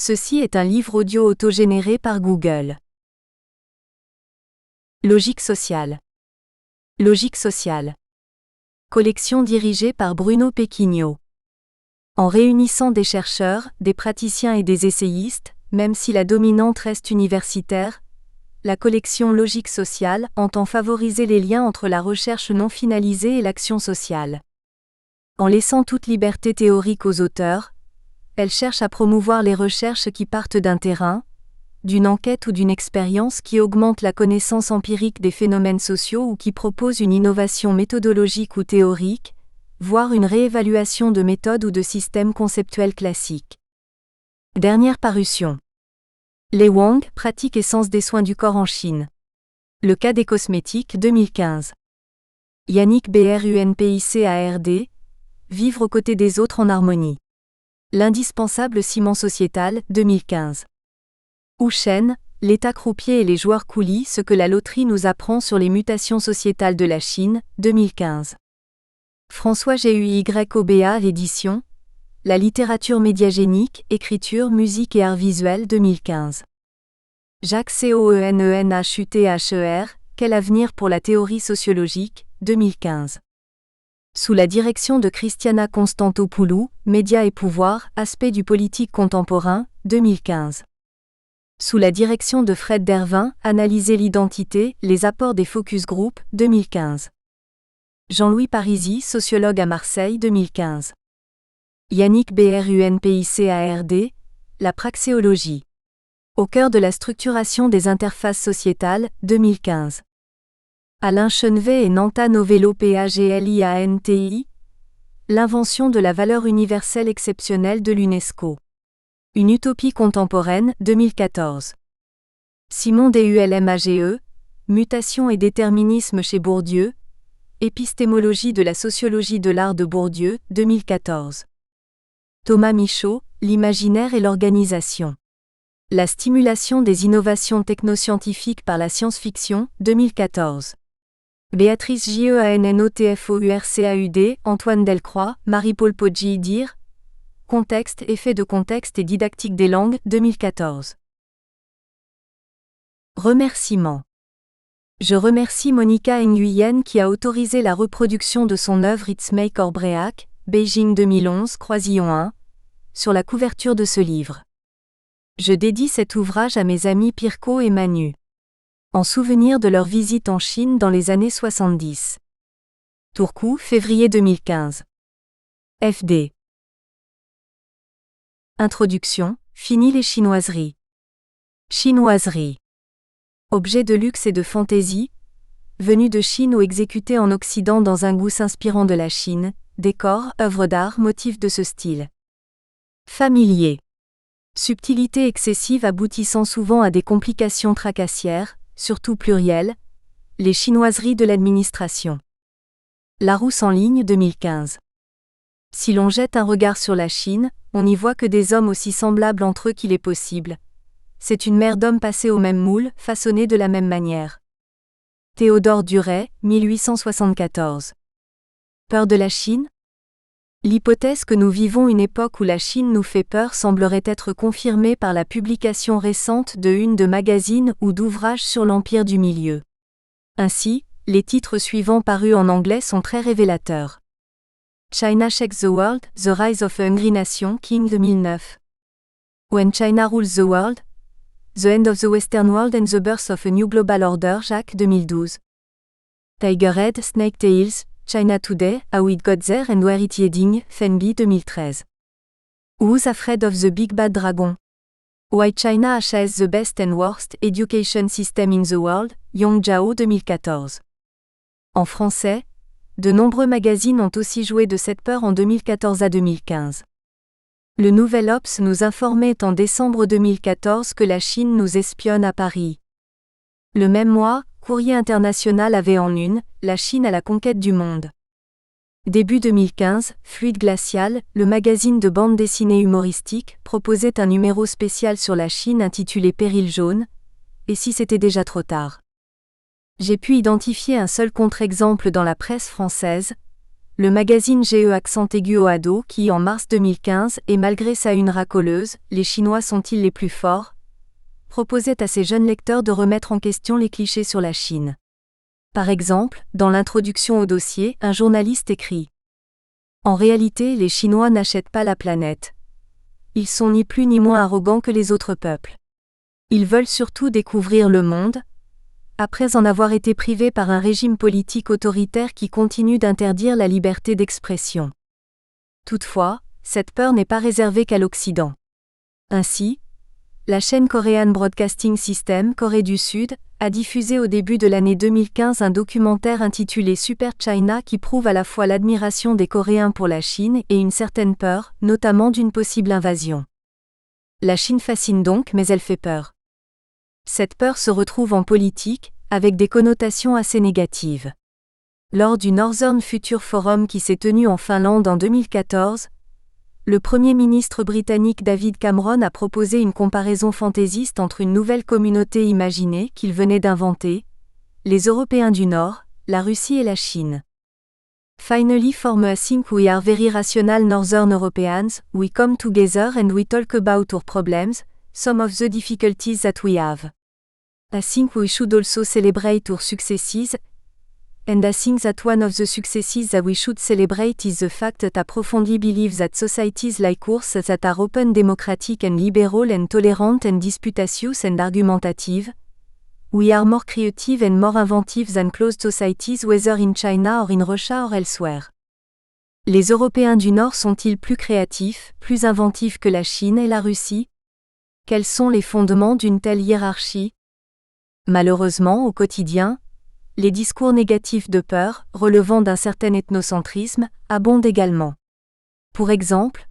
Ceci est un livre audio autogénéré par Google. Logique sociale. Logique sociale. Collection dirigée par Bruno Pequigno. En réunissant des chercheurs, des praticiens et des essayistes, même si la dominante reste universitaire, la collection Logique sociale entend favoriser les liens entre la recherche non finalisée et l'action sociale. En laissant toute liberté théorique aux auteurs, elle cherche à promouvoir les recherches qui partent d'un terrain, d'une enquête ou d'une expérience qui augmente la connaissance empirique des phénomènes sociaux ou qui propose une innovation méthodologique ou théorique, voire une réévaluation de méthodes ou de systèmes conceptuels classiques. Dernière parution. Lei Wang, Pratique et sens des soins du corps en Chine. Le cas des cosmétiques 2015. Yannick Brunpicard, Vivre aux côtés des autres en harmonie. L'indispensable ciment sociétal 2015. Wu Shen, L'État croupier et les joueurs coulis, ce que la loterie nous apprend sur les mutations sociétales de la Chine 2015. François Guyoba, l'édition. La littérature médiagénique, écriture, musique et art visuel 2015. Jacques Coenenhuther, Quel avenir pour la théorie sociologique 2015. Sous la direction de Christiana Constantopoulou, Médias et pouvoir, aspects du politique contemporain 2015. Sous la direction de Fred Dervin, Analyser l'identité, les apports des focus group 2015. Jean-Louis Parisi, sociologue à Marseille 2015. Yannick Brunpicard, La praxéologie. Au cœur de la structuration des interfaces sociétales, 2015. Alain Chenevet et Nanta Novello Paglianti, L'invention de la valeur universelle exceptionnelle de l'UNESCO. Une utopie contemporaine, 2014. Simon Dulmage, Mutation et déterminisme chez Bourdieu, Épistémologie de la sociologie de l'art de Bourdieu, 2014. Thomas Michaud, L'imaginaire et l'organisation. La stimulation des innovations technoscientifiques par la science-fiction, 2014. Béatrice Jeannotfourcaud, Antoine Delcroix, Marie-Paul Poggi dire. Contexte, effet de contexte et didactique des langues, 2014. Remerciements. Je remercie Monica Nguyen qui a autorisé la reproduction de son œuvre It's Make or Break, Beijing 2011, Croisillon 1, sur la couverture de ce livre. Je dédie cet ouvrage à mes amis Pirko et Manu. En souvenir de leur visite en Chine dans les années 70. Turku, février 2015. FD. Introduction, fini les chinoiseries. Chinoiseries. Objets de luxe et de fantaisie, venus de Chine ou exécutés en Occident dans un goût s'inspirant de la Chine, décors, œuvres d'art, motifs de ce style. Familier. Subtilité excessive aboutissant souvent à des complications tracassières, surtout plurielles, les chinoiseries de l'administration. Larousse en ligne 2015. Si l'on jette un regard sur la Chine, on n'y voit que des hommes aussi semblables entre eux qu'il est possible. C'est une mer d'hommes passés au même moule, façonnés de la même manière. Théodore Duret, 1874. Peur de la Chine ? L'hypothèse que nous vivons une époque où la Chine nous fait peur semblerait être confirmée par la publication récente de une de magazines ou d'ouvrages sur l'Empire du Milieu. Ainsi, les titres suivants parus en anglais sont très révélateurs. China Shakes the World, The Rise of a Hungry Nation, King 2009. When China Rules the World, The End of the Western World and the Birth of a New Global Order, Jacques 2012. Tigerhead, Snake Tales, China Today, How It Got There and Where It's Heading, Fenby 2013. Who's Afraid of the Big Bad Dragon? Why China has the Best and Worst Education System in the World, Yong Zhao 2014. En français, de nombreux magazines ont aussi joué de cette peur en 2014 à 2015. Le Nouvel Obs nous informait en décembre 2014 que la Chine nous espionne à Paris. Le même mois, Courrier International avait en une, la Chine à la conquête du monde. Début 2015, Fluide Glacial, le magazine de bande dessinée humoristique, proposait un numéro spécial sur la Chine intitulé Péril jaune, et si c'était déjà trop tard. J'ai pu identifier un seul contre-exemple dans la presse française, Le magazine GE qui, en mars 2015, et malgré sa une racoleuse, les Chinois sont-ils les plus forts, proposait à ses jeunes lecteurs de remettre en question les clichés sur la Chine. Par exemple, dans l'introduction au dossier, un journaliste écrit : En réalité, les Chinois n'achètent pas la planète. Ils sont ni plus ni moins arrogants que les autres peuples. Ils veulent surtout découvrir le monde, après en avoir été privés par un régime politique autoritaire qui continue d'interdire la liberté d'expression. Toutefois, cette peur n'est pas réservée qu'à l'Occident. Ainsi, la chaîne Korean Broadcasting System Corée du Sud a diffusé au début de l'année 2015 un documentaire intitulé Super China qui prouve à la fois l'admiration des Coréens pour la Chine et une certaine peur, notamment d'une possible invasion. La Chine fascine donc, mais elle fait peur. Cette peur se retrouve en politique, avec des connotations assez négatives. Lors du Northern Future Forum qui s'est tenu en Finlande en 2014, le Premier ministre britannique David Cameron a proposé une comparaison fantaisiste entre une nouvelle communauté imaginée qu'il venait d'inventer, les Européens du Nord, la Russie et la Chine. Finally form a think we are very rational Northern Europeans, we come together and we talk about our problems, some of the difficulties that we have. I think we should also celebrate our successes, and I think that one of the successes that we should celebrate is the fact that I profoundly believe that societies like ours that are open, democratic and liberal and tolerant and disputatious and argumentative, we are more creative and more inventive than closed societies whether in China or in Russia or elsewhere. Les Européens du Nord sont-ils plus créatifs, plus inventifs que la Chine et la Russie ? Quels sont les fondements d'une telle hiérarchie ? Malheureusement, au quotidien, les discours négatifs de peur, relevant d'un certain ethnocentrisme, abondent également. Pour exemple,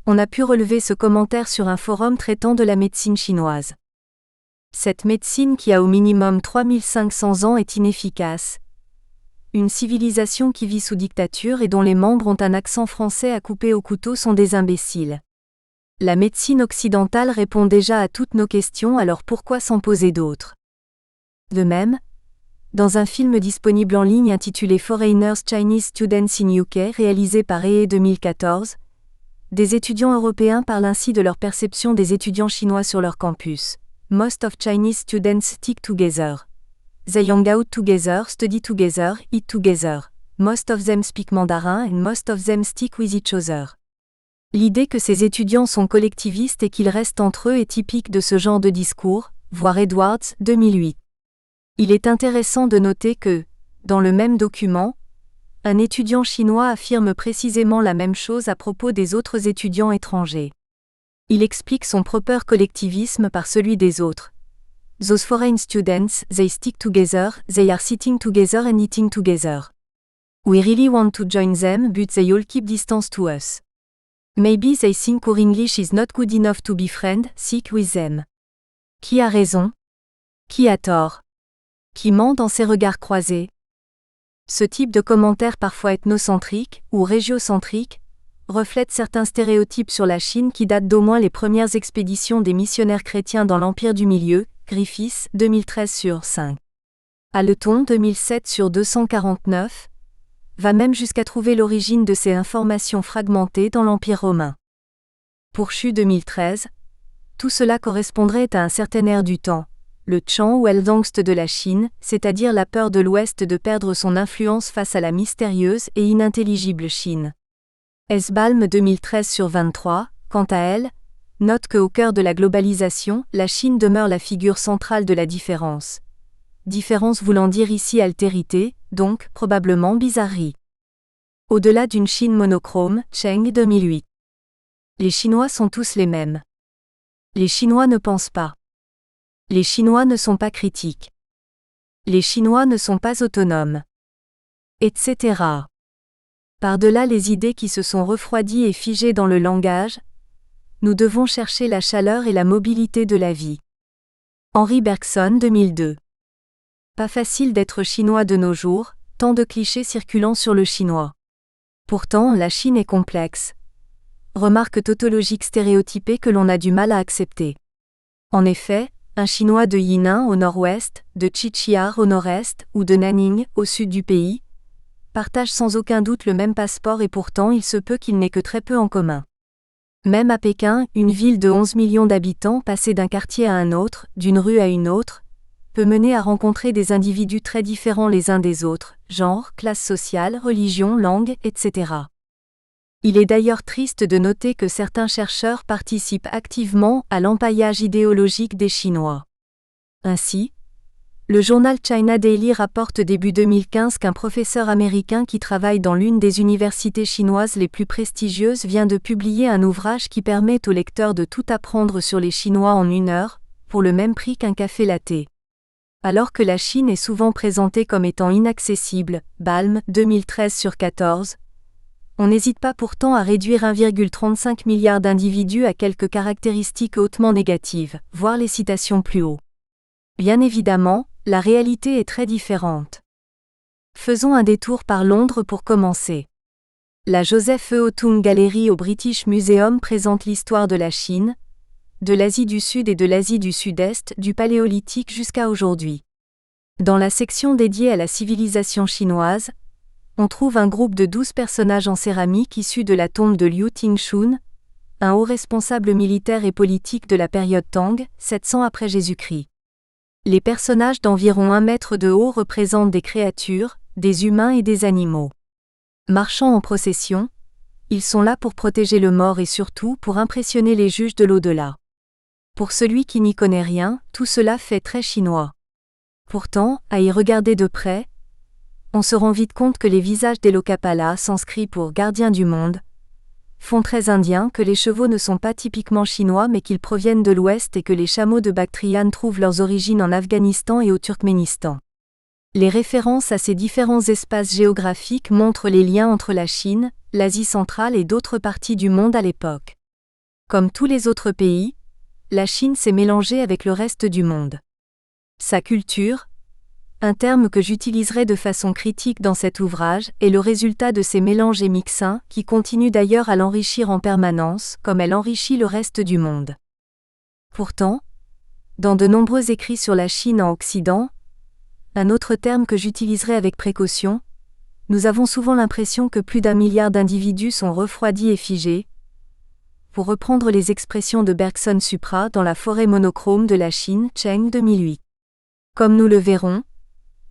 on a pu relever ce commentaire sur un forum traitant de la médecine chinoise. Cette médecine qui a au minimum 3500 ans est inefficace. Une civilisation qui vit sous dictature et dont les membres ont un accent français à couper au couteau sont des imbéciles. La médecine occidentale répond déjà à toutes nos questions, alors pourquoi s'en poser d'autres ? De même, dans un film disponible en ligne intitulé Foreigners Chinese Students in UK réalisé par EE 2014, des étudiants européens parlent ainsi de leur perception des étudiants chinois sur leur campus. Most of Chinese students stick together. They hang out together, study together, eat together. Most of them speak mandarin and most of them stick with each other. L'idée que ces étudiants sont collectivistes et qu'ils restent entre eux est typique de ce genre de discours, voir Edwards, 2008. Il est intéressant de noter que, dans le même document, un étudiant chinois affirme précisément la même chose à propos des autres étudiants étrangers. Il explique son propre collectivisme par celui des autres. Those foreign students, they stick together, they are sitting together and eating together. We really want to join them but they all keep distance to us. Maybe they think our English is not good enough to be friend, sick with them. Qui a raison ? Qui a tort ? Qui ment dans ses regards croisés ? Ce type de commentaire parfois ethnocentrique ou régiocentrique reflète certains stéréotypes sur la Chine qui datent d'au moins les premières expéditions des missionnaires chrétiens dans l'Empire du Milieu, Griffiths, 2013/5. Aleton, 2007/249, va même jusqu'à trouver l'origine de ces informations fragmentées dans l'Empire romain. Pour Chu 2013, tout cela correspondrait à un certain air du temps, le Chang ou Eldangst de la Chine, c'est-à-dire la peur de l'Ouest de perdre son influence face à la mystérieuse et inintelligible Chine. Esbalm 2013/23, quant à elle, note qu'au cœur de la globalisation, la Chine demeure la figure centrale de la différence. Différence voulant dire ici altérité, donc probablement bizarrerie. Au-delà d'une Chine monochrome, Cheng 2008. Les Chinois sont tous les mêmes. Les Chinois ne pensent pas. Les Chinois ne sont pas critiques. Les Chinois ne sont pas autonomes. Etc. Par-delà les idées qui se sont refroidies et figées dans le langage, nous devons chercher la chaleur et la mobilité de la vie. Henri Bergson 2002. Pas facile d'être chinois de nos jours, tant de clichés circulant sur le chinois. Pourtant, la Chine est complexe. Remarque tautologique stéréotypée que l'on a du mal à accepter. En effet, un Chinois de Yinan au nord-ouest, de Qiqihar au nord-est, ou de Nanning, au sud du pays, partagent sans aucun doute le même passeport et pourtant il se peut qu'ils n'aient que très peu en commun. Même à Pékin, une ville de 11 millions d'habitants, passer d'un quartier à un autre, d'une rue à une autre, peut mener à rencontrer des individus très différents les uns des autres, genre, classe sociale, religion, langue, etc. Il est d'ailleurs triste de noter que certains chercheurs participent activement à l'empaillage idéologique des Chinois. Ainsi, le journal China Daily rapporte début 2015 qu'un professeur américain qui travaille dans l'une des universités chinoises les plus prestigieuses vient de publier un ouvrage qui permet aux lecteurs de tout apprendre sur les Chinois en 1 heure, pour le même prix qu'un café latte. Alors que la Chine est souvent présentée comme étant inaccessible, Balm 2013/14, on n'hésite pas pourtant à réduire 1,35 milliard d'individus à quelques caractéristiques hautement négatives, voire les citations plus haut. Bien évidemment, la réalité est très différente. Faisons un détour par Londres pour commencer. La Joseph E. Otung Gallery au British Museum présente l'histoire de la Chine, de l'Asie du Sud et de l'Asie du Sud-Est, du Paléolithique jusqu'à aujourd'hui. Dans la section dédiée à la civilisation chinoise, on trouve un groupe de 12 personnages en céramique issus de la tombe de Liu Tingshun, un haut responsable militaire et politique de la période Tang, 700 après Jésus-Christ. Les personnages d'environ 1 mètre de haut représentent des créatures, des humains et des animaux. Marchant en procession, ils sont là pour protéger le mort et surtout pour impressionner les juges de l'au-delà. Pour celui qui n'y connaît rien, tout cela fait très chinois. Pourtant, à y regarder de près, on se rend vite compte que les visages des Lokapala, sanscrits pour « gardiens du monde », font très indien, que les chevaux ne sont pas typiquement chinois mais qu'ils proviennent de l'Ouest et que les chameaux de Bactriane trouvent leurs origines en Afghanistan et au Turkménistan. Les références à ces différents espaces géographiques montrent les liens entre la Chine, l'Asie centrale et d'autres parties du monde à l'époque. Comme tous les autres pays, la Chine s'est mélangée avec le reste du monde. Sa culture, un terme que j'utiliserai de façon critique dans cet ouvrage, est le résultat de ces mélanges et mixins, qui continuent d'ailleurs à l'enrichir en permanence, comme elle enrichit le reste du monde. Pourtant, dans de nombreux écrits sur la Chine en Occident, un autre terme que j'utiliserai avec précaution, nous avons souvent l'impression que plus d'1 milliard d'individus sont refroidis et figés, pour reprendre les expressions de Bergson Supra dans La forêt monochrome de la Chine, Cheng 2008. Comme nous le verrons,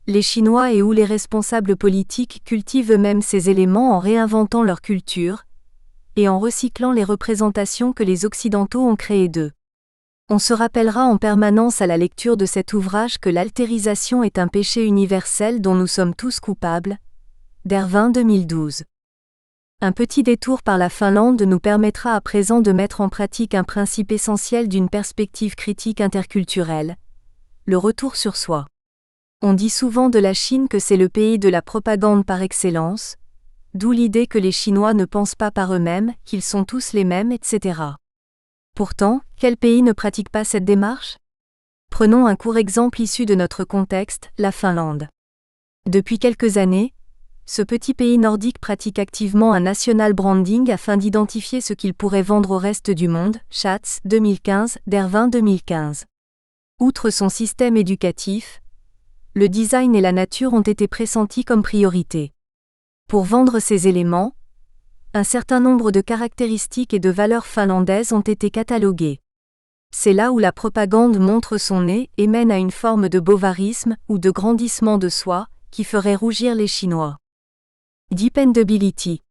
les Chinois et ou les responsables politiques cultivent eux-mêmes ces éléments en réinventant leur culture, et en recyclant les représentations que les Occidentaux ont créées d'eux. On se rappellera en permanence à la lecture de cet ouvrage que l'altérisation est un péché universel dont nous sommes tous coupables. Dervin 2012. Un petit détour par la Finlande nous permettra à présent de mettre en pratique un principe essentiel d'une perspective critique interculturelle, le retour sur soi. On dit souvent de la Chine que c'est le pays de la propagande par excellence, d'où l'idée que les Chinois ne pensent pas par eux-mêmes, qu'ils sont tous les mêmes, etc. Pourtant, quel pays ne pratique pas cette démarche ? Prenons un court exemple issu de notre contexte, la Finlande. Depuis quelques années, ce petit pays nordique pratique activement un national branding afin d'identifier ce qu'il pourrait vendre au reste du monde, Schatz 2015, Dervin 2015. Outre son système éducatif, le design et la nature ont été pressentis comme priorité. Pour vendre ces éléments, un certain nombre de caractéristiques et de valeurs finlandaises ont été cataloguées. C'est là où la propagande montre son nez et mène à une forme de bovarisme ou de grandissement de soi, qui ferait rougir les Chinois. Dependability.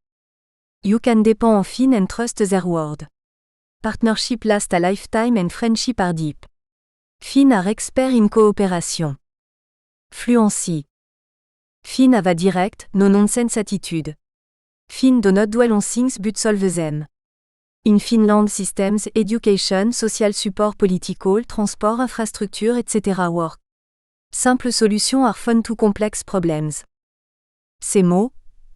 You can depend on Finn and trust their word. Partnership last a lifetime and friendship are deep. Finn are expert in cooperation. Fluency. Finn have a direct, no-nonsense attitude. Finn do not dwell on things but solve them. In Finland systems, education, social support political, transport, infrastructure, etc. work. Simple solutions are fun to complex problems. Ces mots,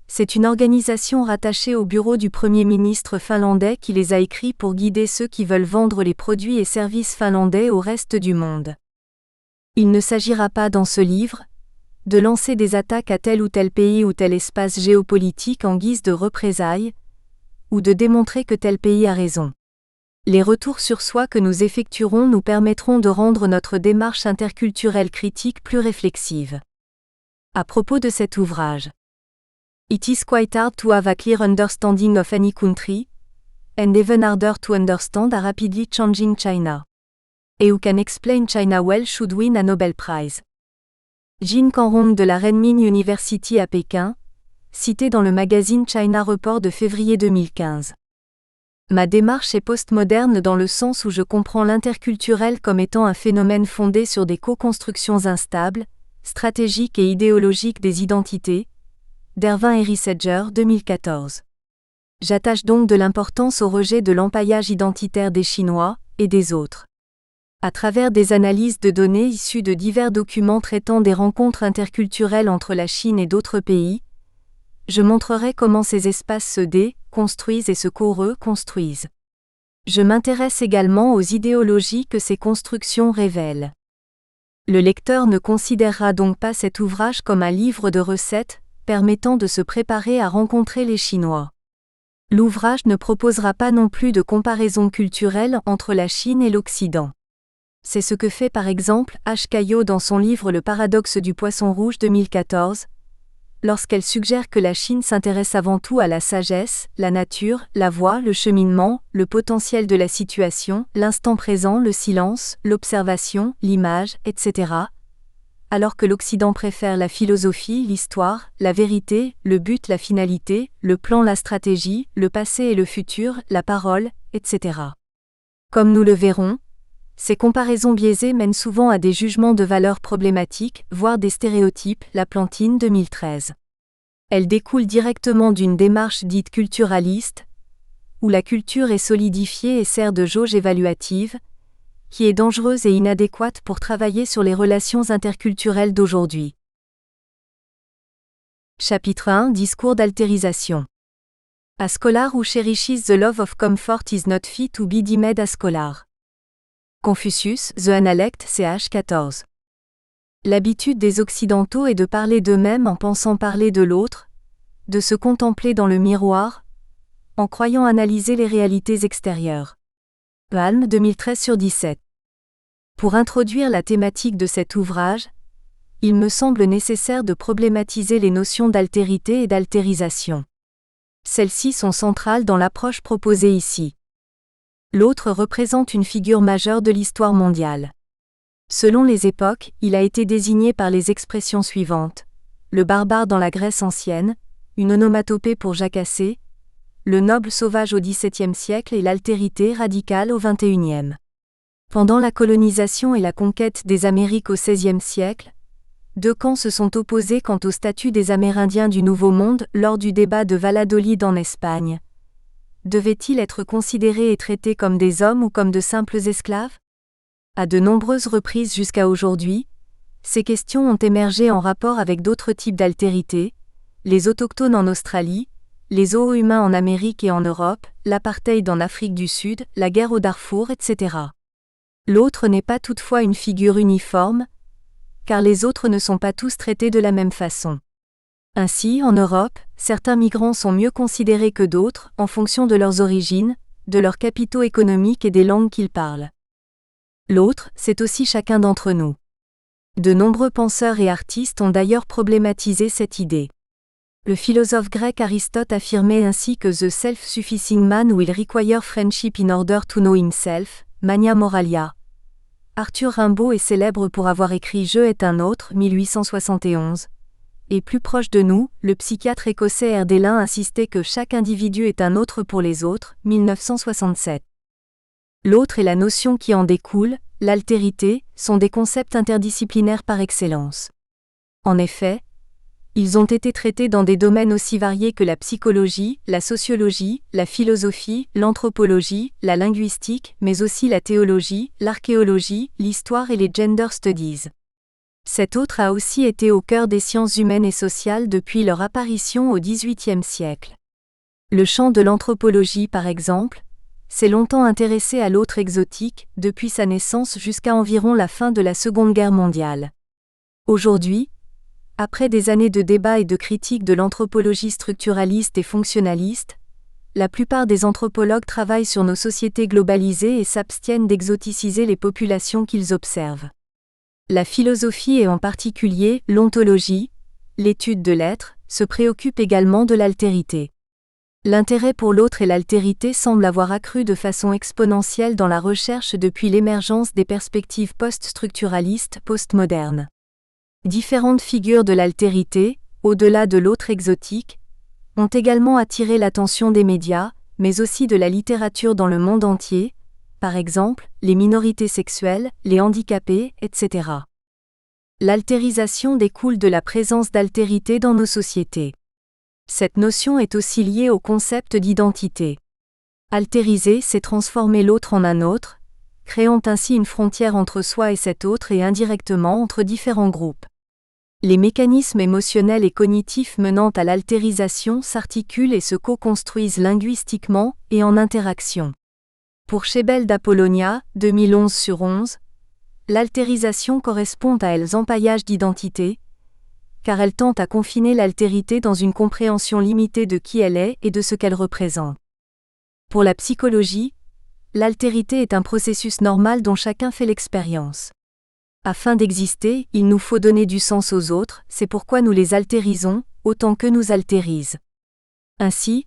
c'est une organisation rattachée au bureau du Premier ministre finlandais qui les a écrits pour guider ceux qui veulent vendre les produits et services finlandais au reste du monde. Il ne s'agira pas dans ce livre de lancer des attaques à tel ou tel pays ou tel espace géopolitique en guise de représailles, ou de démontrer que tel pays a raison. Les retours sur soi que nous effectuerons nous permettront de rendre notre démarche interculturelle critique plus réflexive. À propos de cet ouvrage, It is quite hard to have a clear understanding of any country, and even harder to understand a rapidly changing China. Et who can explain China well should win a Nobel Prize. Jin Kanrong de la Renmin University à Pékin, cité dans le magazine China Report de février 2015. Ma démarche est postmoderne dans le sens où je comprends l'interculturel comme étant un phénomène fondé sur des co-constructions instables, stratégiques et idéologiques des identités. Dervin Herisadger 2014. J'attache donc de l'importance au rejet de l'empaillage identitaire des Chinois et des autres. À travers des analyses de données issues de divers documents traitant des rencontres interculturelles entre la Chine et d'autres pays, je montrerai comment ces espaces se déconstruisent et se co-reconstruisent. Je m'intéresse également aux idéologies que ces constructions révèlent. Le lecteur ne considérera donc pas cet ouvrage comme un livre de recettes, permettant de se préparer à rencontrer les Chinois. L'ouvrage ne proposera pas non plus de comparaison culturelle entre la Chine et l'Occident. C'est ce que fait par exemple H. Caillot dans son livre Le paradoxe du poisson rouge 2014, lorsqu'elle suggère que la Chine s'intéresse avant tout à la sagesse, la nature, la voie, le cheminement, le potentiel de la situation, l'instant présent, le silence, l'observation, l'image, etc., alors que l'Occident préfère la philosophie, l'histoire, la vérité, le but, la finalité, le plan, la stratégie, le passé et le futur, la parole, etc. Comme nous le verrons, ces comparaisons biaisées mènent souvent à des jugements de valeur problématiques, voire des stéréotypes, La Plantine 2013. Elles découlent directement d'une démarche dite culturaliste, où la culture est solidifiée et sert de jauge évaluative, qui est dangereuse et inadéquate pour travailler sur les relations interculturelles d'aujourd'hui. Chapitre 1 Discours d'altérisation. A scholar who cherishes the love of comfort is not fit to be deemed a scholar. Confucius, The Analect, ch. 14. L'habitude des Occidentaux est de parler d'eux-mêmes en pensant parler de l'autre, de se contempler dans le miroir, en croyant analyser les réalités extérieures. Palm 2013/17. Pour introduire la thématique de cet ouvrage, il me semble nécessaire de problématiser les notions d'altérité et d'altérisation. Celles-ci sont centrales dans l'approche proposée ici. L'autre représente une figure majeure de l'histoire mondiale. Selon les époques, il a été désigné par les expressions suivantes: le barbare dans la Grèce ancienne, une onomatopée pour jacasser, le noble sauvage au XVIIe siècle et l'altérité radicale au XXIe. Pendant la colonisation et la conquête des Amériques au XVIe siècle, deux camps se sont opposés quant au statut des Amérindiens du Nouveau Monde lors du débat de Valladolid en Espagne. Devaient-ils être considérés et traités comme des hommes ou comme de simples esclaves? À de nombreuses reprises jusqu'à aujourd'hui, ces questions ont émergé en rapport avec d'autres types d'altérité, les autochtones en Australie, les Zoho-humains en Amérique et en Europe, l'apartheid en Afrique du Sud, la guerre au Darfour, etc. L'autre n'est pas toutefois une figure uniforme, car les autres ne sont pas tous traités de la même façon. Ainsi, en Europe, certains migrants sont mieux considérés que d'autres, en fonction de leurs origines, de leurs capitaux économiques et des langues qu'ils parlent. L'autre, c'est aussi chacun d'entre nous. De nombreux penseurs et artistes ont d'ailleurs problématisé cette idée. Le philosophe grec Aristote affirmait ainsi que the self-sufficing man will require friendship in order to know himself, Mania Moralia. Arthur Rimbaud est célèbre pour avoir écrit Je est un autre, 1871. Et plus proche de nous, le psychiatre écossais Herdelin insistait que chaque individu est un autre pour les autres, 1967. L'autre et la notion qui en découle, l'altérité, sont des concepts interdisciplinaires par excellence. En effet, ils ont été traités dans des domaines aussi variés que la psychologie, la sociologie, la philosophie, l'anthropologie, la linguistique, mais aussi la théologie, l'archéologie, l'histoire et les gender studies. Cet autre a aussi été au cœur des sciences humaines et sociales depuis leur apparition au XVIIIe siècle. Le champ de l'anthropologie, par exemple, s'est longtemps intéressé à l'autre exotique, depuis sa naissance jusqu'à environ la fin de la Seconde Guerre mondiale. Aujourd'hui, après des années de débats et de critiques de l'anthropologie structuraliste et fonctionnaliste, la plupart des anthropologues travaillent sur nos sociétés globalisées et s'abstiennent d'exoticiser les populations qu'ils observent. La philosophie et en particulier l'ontologie, l'étude de l'être, se préoccupent également de l'altérité. L'intérêt pour l'autre et l'altérité semblent avoir accru de façon exponentielle dans la recherche depuis l'émergence des perspectives post-structuralistes postmodernes. Différentes figures de l'altérité, au-delà de l'autre exotique, ont également attiré l'attention des médias, mais aussi de la littérature dans le monde entier, par exemple, les minorités sexuelles, les handicapés, etc. L'altérisation découle de la présence d'altérité dans nos sociétés. Cette notion est aussi liée au concept d'identité. Altériser, c'est transformer l'autre en un autre, créant ainsi une frontière entre soi et cet autre et indirectement entre différents groupes. Les mécanismes émotionnels et cognitifs menant à l'altérisation s'articulent et se co-construisent linguistiquement et en interaction. Pour Chebel d'Apollonia, 2011/11, l'altérisation correspond à l'empaillage d'identité, car elle tente à confiner l'altérité dans une compréhension limitée de qui elle est et de ce qu'elle représente. Pour la psychologie, l'altérité est un processus normal dont chacun fait l'expérience. Afin d'exister, il nous faut donner du sens aux autres, c'est pourquoi nous les altérisons, autant qu'eux nous altérisent. Ainsi,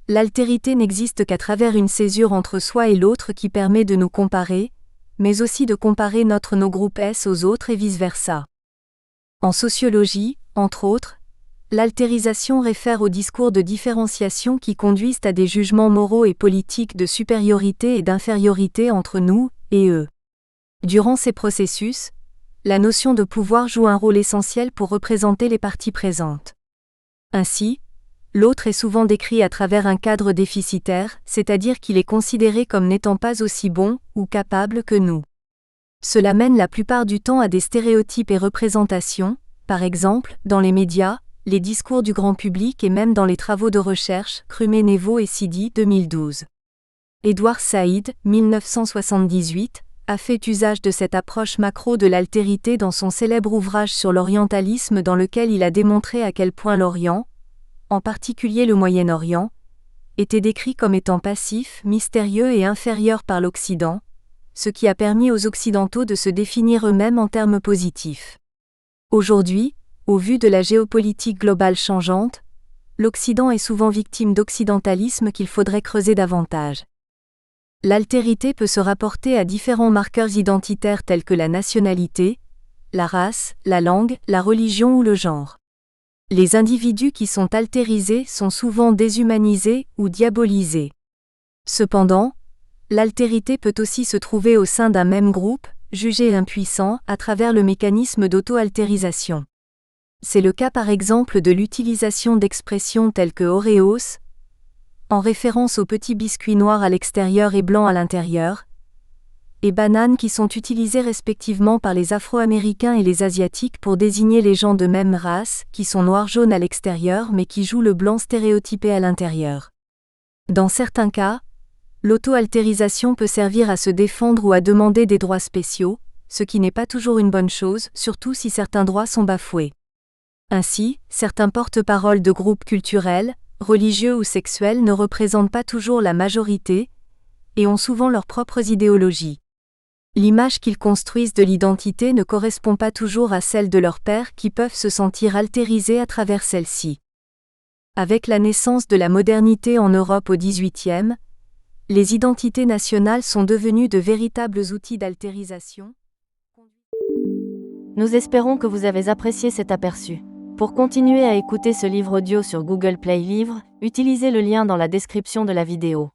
l'altérité n'existe qu'à travers une césure entre soi et l'autre qui permet de nous comparer, mais aussi de comparer nos groupes S aux autres et vice-versa. En sociologie, entre autres, l'altérisation réfère aux discours de différenciation qui conduisent à des jugements moraux et politiques de supériorité et d'infériorité entre nous et eux. Durant ces processus, la notion de pouvoir joue un rôle essentiel pour représenter les parties présentes. Ainsi, l'autre est souvent décrit à travers un cadre déficitaire, c'est-à-dire qu'il est considéré comme n'étant pas aussi bon ou capable que nous. Cela mène la plupart du temps à des stéréotypes et représentations, par exemple, dans les médias, les discours du grand public et même dans les travaux de recherche, Krumenevo et Sidi, 2012. Édouard Saïd, 1978, a fait usage de cette approche macro de l'altérité dans son célèbre ouvrage sur l'orientalisme dans lequel il a démontré à quel point l'Orient, en particulier le Moyen-Orient, était décrit comme étant passif, mystérieux et inférieur par l'Occident, ce qui a permis aux Occidentaux de se définir eux-mêmes en termes positifs. Aujourd'hui, au vu de la géopolitique globale changeante, l'Occident est souvent victime d'occidentalisme qu'il faudrait creuser davantage. L'altérité peut se rapporter à différents marqueurs identitaires tels que la nationalité, la race, la langue, la religion ou le genre. Les individus qui sont altérisés sont souvent déshumanisés ou diabolisés. Cependant, l'altérité peut aussi se trouver au sein d'un même groupe, jugé impuissant à travers le mécanisme d'auto-altérisation. C'est le cas par exemple de l'utilisation d'expressions telles que Oreos, en référence aux petits biscuits noirs à l'extérieur et blancs à l'intérieur, et bananes qui sont utilisées respectivement par les Afro-Américains et les Asiatiques pour désigner les gens de même race, qui sont noir-jaune à l'extérieur mais qui jouent le blanc stéréotypé à l'intérieur. Dans certains cas, l'auto-altérisation peut servir à se défendre ou à demander des droits spéciaux, ce qui n'est pas toujours une bonne chose, surtout si certains droits sont bafoués. Ainsi, certains porte-paroles de groupes culturels, religieux ou sexuels ne représentent pas toujours la majorité, et ont souvent leurs propres idéologies. L'image qu'ils construisent de l'identité ne correspond pas toujours à celle de leurs pairs qui peuvent se sentir altérisés à travers celle-ci. Avec la naissance de la modernité en Europe au XVIIIe, les identités nationales sont devenues de véritables outils d'altérisation. Nous espérons que vous avez apprécié cet aperçu. Pour continuer à écouter ce livre audio sur Google Play Livres, utilisez le lien dans la description de la vidéo.